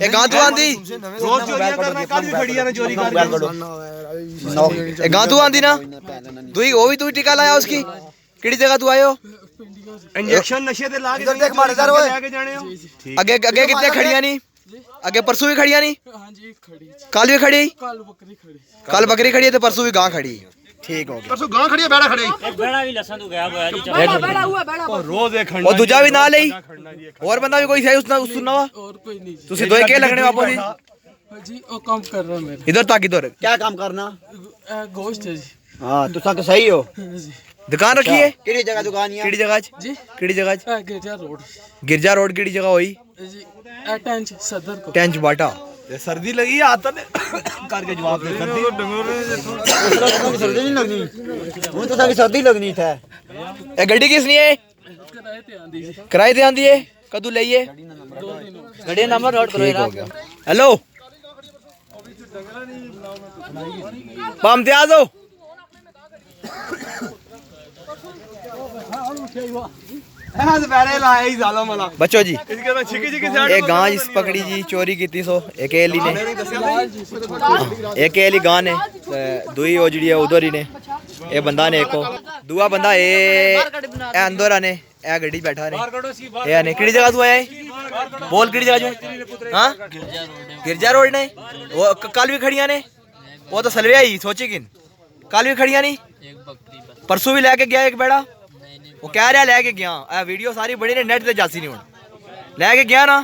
ਇਹ ਗਾਂ ਤੂੰ ਆਂਦੀ ਰੋਜ਼ ਚੋਰੀਆਂ ਕਰਨਾ ਕੱਲ ਵੀ ਖੜੀਆਂ ਨੇ ਚੋਰੀ ਕਰਕੇ ਇਹ ਗਾਂ ਤੂੰ ਆਂਦੀ ਨਾ ਤੂੰ ਉਹ ਵੀ ਤੂੰ ਟਿਕਾ ਲਾਇਆ ਉਸकी ਕਿਹੜੀ ਜਗ੍ਹਾ ਤੂੰ ਆਇਓ ਇੰਜੈਕਸ਼ਨ ਨਸ਼ੇ ਤੇ ਲਾ ਕੇ ਦੇਖ ਮਾਰੇ ਦਰ ਓਏ ਲੈ ਕੇ ਜਾਣੇ ਹੋ ਅੱਗੇ ਅੱਗੇ ਕਿੱਥੇ ਖੜੀਆਂ ਨਹੀਂ ਅੱਗੇ ਪਰਸੋਂ ਵੀ ਖੜੀਆਂ ਨਹੀਂ ਹਾਂਜੀ ਖੜੀ ਕੱਲ ਵੀ ਖੜੀ ਕੱਲ ਬੱਕਰੀ ਖੜੀ ਕੱਲ ਬੱਕਰੀ ਖੜੀ ਹੈ ਤੇ ਪਰਸੋਂ ਵੀ ਗਾਂ ਖੜੀ ਠੀਕ ਹੋ ਗਿਆ ਪਰਸੋਂ ਗਾਂ ਖੜੀ ਬੈੜਾ ਖੜੀ ਬੇੜਾ ਵੀ ਲਸਣ ਤੋਂ ਗਿਆ ਹੋਇਆ ਜੀ ਰੋਜ਼ ਇਹ ਖੜਨਾ ਉਹ ਦੂਜਾ ਵੀ ਨਾਲ ਲਈ ਹੋਰ ਬੰਦਾ ਵੀ ਕੋਈ ਸਹੀ ਉਸ ਸੁਣਨਾ ਵਾ और कोई नहीं जी ਤੁਸੀਂ ਦੋਏ ਕੇ ਲੱਗਣੇ ਆਪੋ ਜੀ जी वो काम कर रहा है मेरे इधर तक इधर क्या काम करना गोश्त है जी हाँ तू सब सही हो जी दुकान रखी है किहड़ी जगह दुकान है किहड़ी जगह जी किहड़ी जगह गिरजा रोड गिरजा रोड किहड़ी जगह होई जी अटैच सदर को टेंच बाटा सर्दी लगी आता ने करके जवाब दे सर्दी सर्दी नहीं लगनी वो तो सारी सर्दी लगनी था ये गड्डी किसनी है किराए पे आंदी जी किराए ते आंदी है कदू लईए 2 दिन हो गड्डी नंबर नोट करो जरा हेलो बम ते आ जाओ बैरे लाए ही जालो मला बच्चों जी इसके बाद छिकी छिकी साइड एक गां जिस पकड़ी जी चोरी की सो एक एली ने एक एली गां ने दुई ओ जड़ी है उधर ही ने ये बंदा ने एको दूआ बंदा ए अंदर आने ए गड्डी बैठा ने ए ने किहड़ी जगह तू आया है बोल किहड़ी जगह जो हां गिरजा रोड ने वो कल भी खड़ियां ने वो तो सलवे आई सोची किन कल भी खड़ियां नहीं परसों भी लेके गया एक बेड़ा वो कह रहा लेके गया वीडियो सारी बड़ी ने नेट ते जासी नहीं हुन लेके गया ना